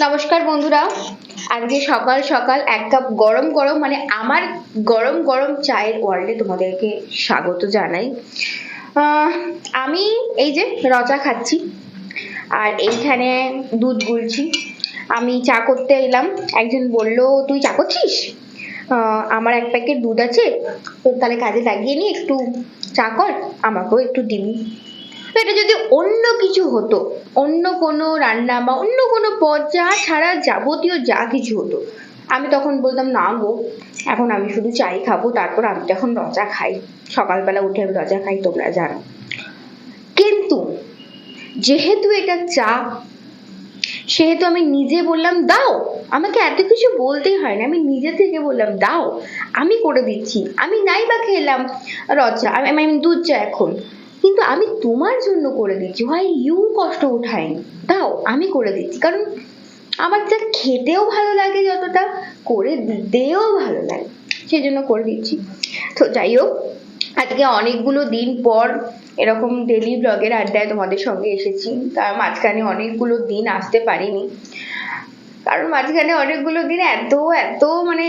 নমস্কার বন্ধুরা, আজকে সকাল সকাল এক কাপ গরম গরম মানে আমার গরম গরম চায়ের ওয়ার্ল্ডে তোমাদেরকে স্বাগত জানাই। আমি এই যে রচা খাচ্ছি আর এইখানে দুধ গুলছি। আমি চা করতে এলাম, একজন বলল তুই চা করছিস, আমার এক প্যাকেট দুধ আছে, তো তাহলে কাজে লাগিয়ে নি, একটু চা কর, আমাকেও একটু দিবি। তো এটা যদি অন্য কিছু হতো, অন্য কোনো রান্না বা অন্য কোনো পদ যা ছাড়া যাবতীয় যা কিছু হতো, আমি তখন বলতাম না গো, এখন আমি শুধু চাই খাবো, তারপর আমি তো এখন রচা খাই, সকালবেলা উঠে আমি রচা খাই, তোমরা জানো। কিন্তু যেহেতু এটা চা, সেহেতু আমি নিজে বললাম দাও, আমাকে এত কিছু বলতেই হয় না, আমি নিজে থেকে বললাম দাও, আমি করে দিচ্ছি। আমি নাই বা খেলাম রচা, আমি দুধ চা এখন, কিন্তু আমি তোমার জন্য করে দিচ্ছি, হয় ইউ কষ্ট উঠাইনি, দাও আমি করে দিচ্ছি। কারণ আমার যা খেতেও ভালো লাগে, যতটা করে দিতেও ভালো লাগে, সেই জন্য করে দিচ্ছি। তো যাই হোক, আজকে অনেকগুলো দিন পর এরকম ডেলি ব্লগের আড্ডায় তোমাদের সঙ্গে এসেছি। তার মাঝখানে অনেকগুলো দিন আসতে পারিনি, কারণ মাঝখানে অনেকগুলো দিন এত এত মানে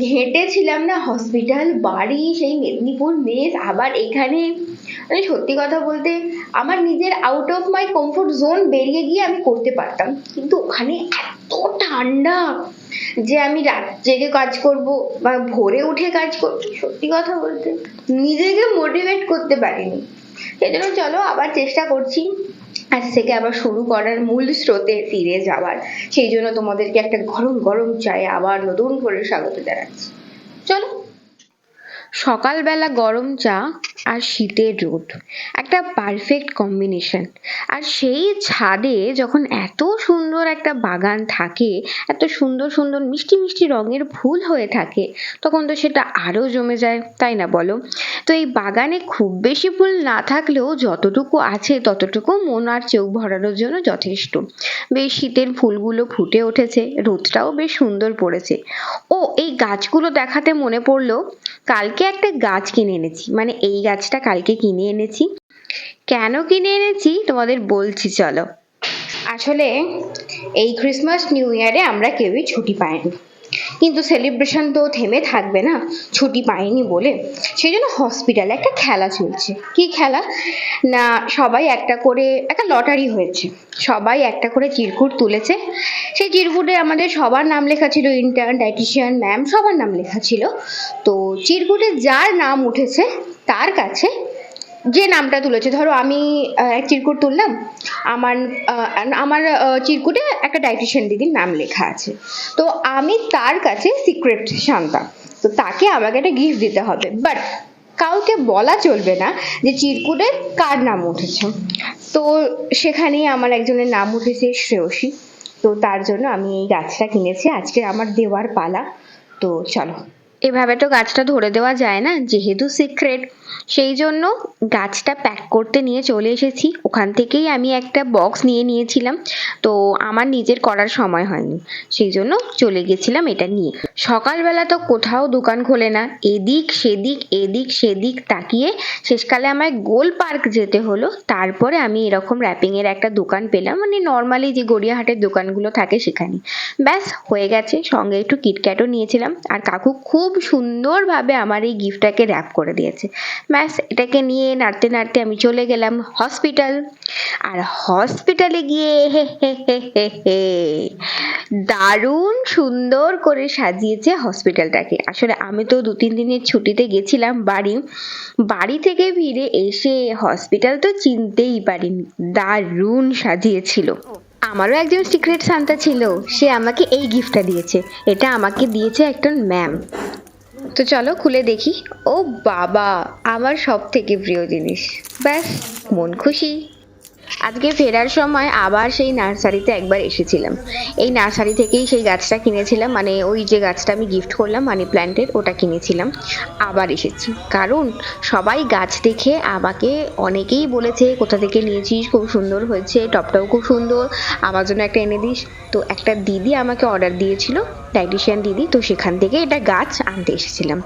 ঘেঁটেছিলাম না, হসপিটাল, বাড়ি, সেই মেদিনীপুর মেস, আবার এখানে। মানে সত্যি কথা বলতে আমার নিজের out of my comfort zone বেরিয়ে গিয়ে আমি করতে পারতাম, কিন্তু ওখানে এত ঠান্ডা যে আমি রাত জেগে কাজ করব বা ভোরে উঠে কাজ করব, সত্যি কথা বলতে নিজেকে মোটিভেট করতে পারিনি। সেজন্য চলো আবার চেষ্টা করছি আজ থেকে আবার শুরু করার, মূল স্রোতে ফিরে যাওয়ার। সেই জন্য তোমাদেরকে একটা গরম গরম চায়ে আবার নতুন করে স্বাগত জানাচ্ছি। চলো। সকালবেলা গরম চা আর শীতের রোদ, একটা পারফেক্ট কম্বিনেশন। আর সেই ছাদে যখন এত সুন্দর একটা বাগান থাকে, এত সুন্দর সুন্দর মিষ্টি মিষ্টি রঙের ফুল হয়ে থাকে, তখন তো সেটা আরো জমে যায়, তাই না বলো? তো এই বাগানে খুব বেশি ফুল না থাকলেও যতটুকু আছে ততটুকু মন আর চোখ ভরানোর জন্য যথেষ্ট। বেশ শীতের ফুলগুলো ফুটে উঠেছে, রোদটাও বেশ সুন্দর পড়েছে। ও, এই গাছগুলো দেখাতে মনে পড়লো, কালকে একটা গাছ কিনে এনেছি, মানে এই গাছটা কালকে কিনে এনেছি। কেন কিনে এনেছি তোমাদের বলছি, চলো। আসলে এই ক্রিসমাস নিউ ইয়ারে আমরা কেউই ছুটি পাইনি, কিন্তু সেলিব্রেশন তো থেমে থাকবে না, ছুটি পাইনি বলে। সেই জন্য হসপিটালে একটা খেলা চলছে। কি খেলা না, সবাই একটা করে, একটা লটারি হয়েছে, সবাই একটা করে চিরকুট তুলেছে। সেই চিরকুটে আমাদের সবার নাম লেখা ছিল, ইন্টার্ন, ডায়েটিশিয়ান, ম্যাম, সবার নাম লেখা ছিল। তো চিরকুটে যার নাম উঠেছে তার কাছে, যে নামটা তুলেছে, ধরো আমি এক চিরকুট তুললাম, আমার আমার চিরকুটে একটা ডায়েটিশিয়ান দিদির নাম লেখা আছে, তো আমি তার কাছে সিক্রেট শান্তা, তো তাকে আমাকে একটা গিফট দিতে হবে, বাট কাউকে বলা চলবে না যে চিরকুটে কার নাম উঠেছে। তো সেখানেই আমার একজনের নাম উঠেছে, শ্রেয়সী। তো তার জন্য আমি এই গাছটা কিনেছি, আজকে আমার দেওয়ার পালা। তো চলো, এভাবে তো গাছটা ধরে দেওয়া যায় না, যেহেতু সিক্রেট, সেই জন্য গাছটা প্যাক করতে নিয়ে চলে এসেছি। ওখান থেকেই আমি একটা বক্স নিয়ে নিয়েছিলাম, তো আমার নিজের করার সময় হয়নি, সেই জন্য চলে গেছিলাম এটা নিয়ে। সকালবেলা তো কোথাও দোকান খোলে না, এদিক সেদিক এদিক সেদিক তাকিয়ে শেষকালে আমায় গোল পার্ক যেতে হলো, তারপরে আমি এরকম র্যাপিং এর একটা দোকান পেলাম, মানে নর্মালি যে গড়িয়াহাটের দোকানগুলো থাকে সেখানে। ব্যাস হয়ে গেছে, সঙ্গে একটু কিটক্যাটও নিয়েছিলাম, আর কাকু খুব সুন্দরভাবে আমার এই গিফটটাকে র্যাপ করে দিয়েছে। ব্যাস এটাকে নিয়ে নাড়তে নাড়তে আমি চলে গেলাম হসপিটাল। আর হসপিটালে গিয়ে হে হে হে হে হে, দারুণ সুন্দর করে সাজিয়েছে হসপিটালটাকে। আসলে আমি তো 2-3 দিনের ছুটিতে গেছিলাম বাড়ি, বাড়ি থেকে ফিরে এসে হসপিটাল তো চিনতেই পারিনি, দারুণ সাজিয়েছিল। আমারও একজন সিক্রেট সান্তা ছিল, সে আমাকে এই গিফটটা দিয়েছে, এটা আমাকে দিয়েছে একজন ম্যাম। তো চলো খুলে দেখি। ও বাবা, আমার সব থেকে প্রিয় জিনিস, ব্যাস মন খুশি। আজকে ফেরার সময় আবার সেই নার্সারিতে একবার এসেছিলাম, এই নার্সারি থেকেই সেই গাছটা কিনেছিলাম, মানে ওই যে গাছটা আমি গিফট করলাম মানি প্ল্যান্টের, ওটা কিনেছিলাম। আবার এসেছি কারণ সবাই গাছ দেখে আমাকে অনেকেই বলেছে কোথা থেকে নিয়েছিস, খুব সুন্দর হয়েছে, টপটাও খুব সুন্দর, আমার জন্য একটা এনে দিস। তো একটা দিদি আমাকে অর্ডার দিয়েছিল, ডায়েটিশিয়ান দিদি, তো সেখান থেকে এটা গাছ আনতে এসেছিলাম।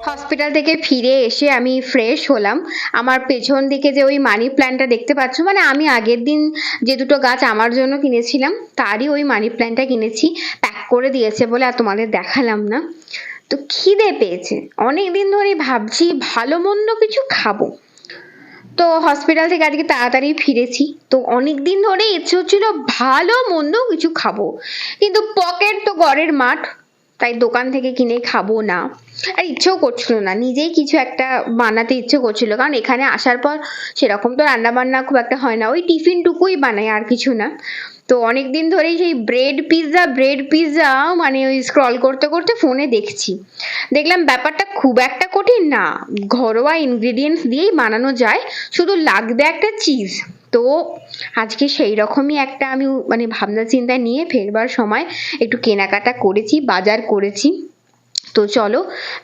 হসপিটাল থেকে ফিরে এসে আমি ফ্রেশ হলাম। আমার পেছন দিকে যে ওই মানি প্ল্যান্টটা দেখতে পাচ্ছ, মানে আমি আগের দিন যে দুটো গাছ আমার জন্য কিনেছিলাম তারই ওই মানি প্ল্যান্টটা কিনেছি, প্যাক করে দিয়েছে বলে আর তোমাদের দেখালাম না। তো খিদে পেয়েছে, অনেক দিন ধরেই ভাবছি ভালো মন্দ কিছু খাবো। তো হসপিটাল থেকে আজকে তাড়াতাড়ি ফিরেছি, তো অনেক দিন ধরে ইচ্ছে হচ্ছিল ভালো মন্দ কিছু খাবো, কিন্তু পকেট তো ঘরের মাঠ, তাই দোকান থেকে কিনে খাবো না। আর ইচ্ছেও করছিল না, নিজেই কিছু একটা বানাতে ইচ্ছে করছিল, কারণ এখানে আসার পর সেরকম তো রান্না বান্না খুব একটা হয় না, ওই টিফিন টুকুই বানাই আর কিছু না। তো অনেক দিন ধরেই সেই ব্রেড পিৎজা মানে ওই স্ক্রল করতে করতে ফোনে দেখছি, দেখলাম ব্যাপারটা খুব একটা কঠিন না, ঘরোয়া ইনগ্রিডিয়েন্টস দিয়েই বানানো যায়, শুধু লাগবে একটা চিজ। তো আজকে সেই রকমই একটা আমি মানে ভাবনা চিন্তা নিয়ে ফেরবার সময় একটু কেনাকাটা করেছি, বাজার করেছি। তো চলো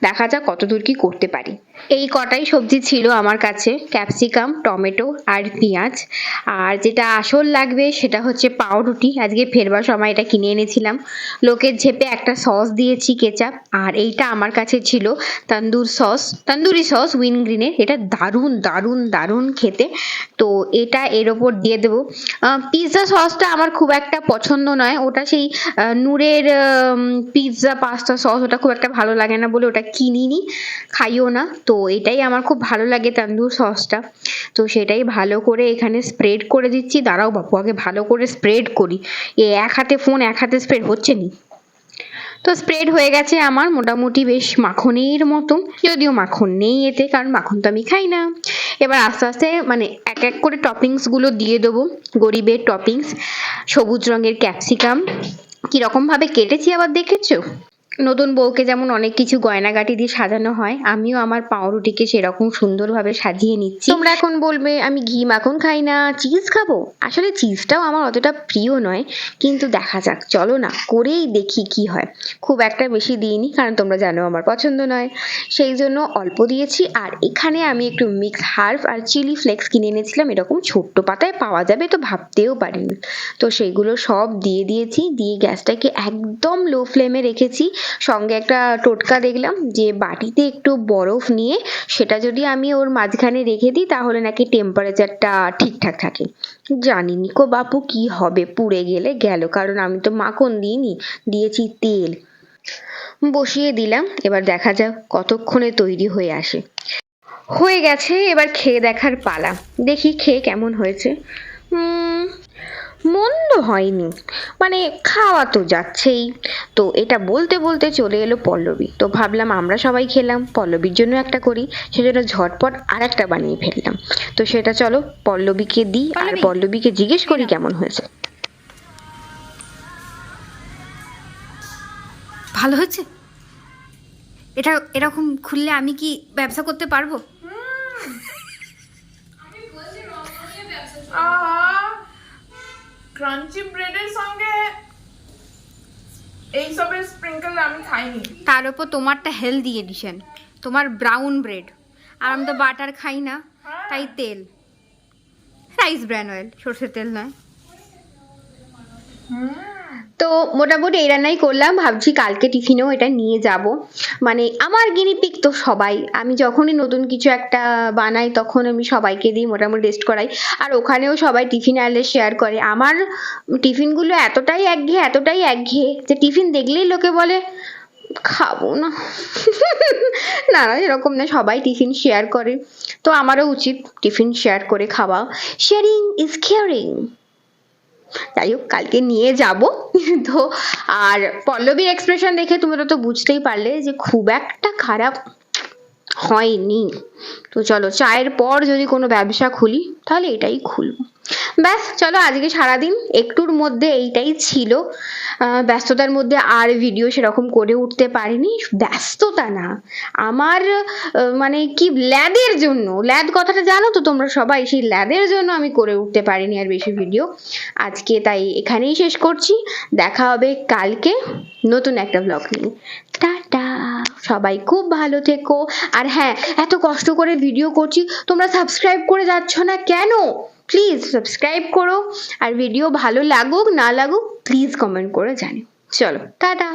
দেখা যাক কতদূর কি করতে পারি। এই কটাই সবজি ছিল আমার কাছে, ক্যাপসিকাম, টমেটো আর পেঁয়াজ। আর যেটা আসল লাগবে সেটা হচ্ছে পাউরুটি, আজকে ফেরবার সময় এটা কিনে এনেছিলাম। লোকের ঝেপে একটা সস দিয়েছি, কেচাপ। আর এইটা আমার কাছে ছিল তন্দুরি সস উইনগ্রিনের, এটা দারুণ দারুণ দারুণ খেতে। তো এটা এর ওপর দিয়ে দেবো। পিৎজা সসটা আমার খুব একটা পছন্দ নয়, ওটা সেই নূরের পিৎজা পাস্তা সস, ওটা খুব একটা ভালো লাগে না বলে ওটা কিনিনি, খাইও না। তো এটাই আমার খুব ভালো লাগে, তন্দুর সসটা। তো সেটাই ভালো করে এখানে স্প্রেড করে দিচ্ছি। দাঁড়াও বাপু, আগে ভালো করে স্প্রেড করি, এক হাতে ফোন এক হাতে স্প্রেড হচ্ছে নি। তো স্প্রেড হয়ে গেছে আমার মোটামুটি বেশ মাখনের মতন, যদিও মাখন নেই এতে, কারণ মাখন তো আমি খাই না। এবার আস্তে আস্তে মানে এক এক করে টপিংস গুলো দিয়ে দেবো, গরিবের টপিংস। সবুজ রঙের ক্যাপসিকাম কিরকম ভাবে কেটেছি আবার দেখেছো? নতুন বউকে যেমন অনেক কিছু গয়নাগাটি দিয়ে সাজানো হয়, আমিও আমার পাউরুটিকে সেরকম সুন্দরভাবে সাজিয়ে নিচ্ছি। তোমরা এখন বলবে আমি ঘি মাখন খাই না, চিজ খাবো। আসলে চিজটাও আমার অতটা প্রিয় নয়, কিন্তু দেখা যাক, চলো না করেই দেখি কি হয়। খুব একটা বেশি দিইনি, কারণ তোমরা জানো আমার পছন্দ নয়, সেই জন্য অল্প দিয়েছি। আর এখানে আমি একটু মিক্স হার্ব আর চিলি ফ্লেক্স কিনে এনেছিলাম, এরকম ছোট্ট পাতায় পাওয়া যাবে তো ভাবতেও পারিনি। তো সেইগুলো সব দিয়ে দিয়েছি, দিয়ে গ্যাসটাকে একদম লো ফ্লেমে রেখেছি। সঙ্গে একটা টোটকা দেখলাম যে বাটিতে একটু বরফ নিয়ে সেটা যদি আমি ওর মাঝখানে রেখে দিই তাহলে নাকি টেম্পারেচারটা ঠিকঠাক থাকে। জানিনি কো বাপু কি হবে, পুড়ে গেলে গেল, কারণ আমি তো মাখন দিইনি, দিয়েছি তেল। বসিয়ে দিলাম, এবার দেখা যাক কতক্ষণে তৈরি হয়ে আসে। হয়ে গেছে, এবার খেয়ে দেখার পালা, দেখি খেয়ে কেমন হয়েছে। মন্দ হয়নি, মানে খাওয়া তো যাচ্ছেই। তো এটা বলতে বলতে চলে এলো পল্লবী, তো ভাবলাম আমরা সবাই খেলাম, পল্লবীর জন্য একটা করি, সেজন্য ঝটপট আর একটা বানিয়ে ফেললাম। তো সেটা চলো পল্লবীকে দিই, আর পল্লবীকে জিজ্ঞেস করি কেমন হয়েছে। ভালো হয়েছে? এটা এরকম খুললে আমি কি ব্যবসা করতে পারবো? ক্রাঞ্চি ব্রেডের সঙ্গে এইসবের স্প্রিঙ্কেল আমি খাইনি। তার উপর তোমারটা হেলদি এডিশন, তোমার ব্রাউন ব্রেড, আর আমি তো বাটার খাই না, তাই তেল, রাইস ব্র্যান অয়েল, সর্ষের তেল নয়। তো মোটামুটি এই রান্নাই করলাম, ভাবছি কালকে টিফিনেও এটা নিয়ে যাব। মানে আমার গিনিপিক তো সবাই, আমি যখনই নতুন কিছু একটা বানাই তখন আমি সবাইকে দিই, মোটামুটি টেস্ট করাই। আর ওখানেও সবাই টিফিন আনলে শেয়ার করে। আমার টিফিনগুলো এতটাই একঘেয়ে যে টিফিন দেখলেই লোকে বলে খাবো না। না না, এরকম না, সবাই টিফিন শেয়ার করে, তো আমারও উচিত টিফিন শেয়ার করে খাওয়া। Sharing is caring. যাই হোক, কালকে নিয়ে যাব। তো আর পল্লবীর এক্সপ্রেশন দেখে তোমরা তো বুঝতেই পারলে যে খুব একটা খারাপ হয়নি। তো চলো, চায়ের পর যদি কোনো ব্যবসা খুলি তাহলে এটাই খুলবো। ব্যাস চলো, আজকে সারাদিন একটুর মধ্যে এইটাই ছিল। ব্যস্ততার মধ্যে আর ভিডিও সেরকম করে উঠতে পারিনি। ব্যস্ততা না, আমার মানে কি ল্যাদের জন্য, ল্যাদ কথাটা জানো তো তোমরা সবাই, সেই ল্যাদের জন্য আমি করে উঠতে পারিনি আর বেশি ভিডিও। আজকে তাই এখানেই শেষ করছি, দেখা হবে কালকে নতুন একটা ব্লগ নিয়ে। টাটা, সবাই খুব ভালো থেকো। আর হ্যাঁ, এত কষ্ট করে ভিডিও করছি, তোমরা সাবস্ক্রাইব করে যাচ্ছ না কেন? প্লিজ সাবস্ক্রাইব করো, আর ভিডিও ভালো লাগুক না লাগুক প্লিজ কমেন্ট করে জানিও। চলো টাটা।